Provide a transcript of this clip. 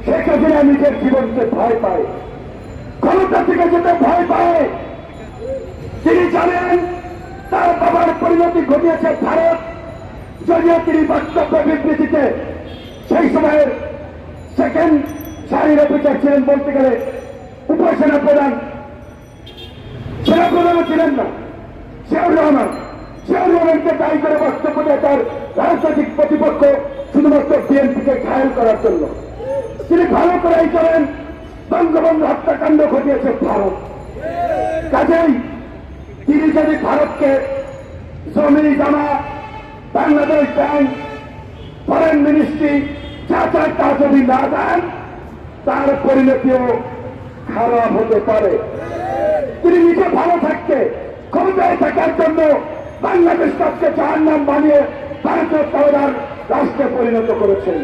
শেখ হাসিনা নিজের জীবনকে ভয় পায়, ক্ষমতা থেকে যেতে ভয় পায়। তিনি জানেন তার বাবার পরিণতি ঘটিয়েছে ভারত, যদিও তিনি বক্তব্য বিবৃতিতে সেই সময়ের সেকেন্ড সারির অফিসার ছিলেন, বলতে গেলে উপসেনা প্রধান, সেনাপ্রধানও ছিলেন না, জিয়াউর রহমানকে দায়ী করে বক্তব্য দেয় তার রাজনৈতিক প্রতিপক্ষ শুধুমাত্র বিএনপিকে ঘায়েল করার জন্য। তিনি ভালো করেই করেন বঙ্গবন্ধু হত্যাকাণ্ড ঘটিয়েছে ভারত। কাজেই তিনি যদি ভারতকে জমি জমা, বাংলাদেশ ব্যাংক, ফরেন মিনিস্ট্রি যা চায় তা যদি না দেন, তার পরিণতিও খারাপ হতে পারে। তিনি নিজে ভালো থাকতে, ক্ষমতায় থাকার জন্য বাংলাদেশকে জাহান্নাম বানিয়ে ভারতীয় রাষ্ট্রে পরিণত করেছেন।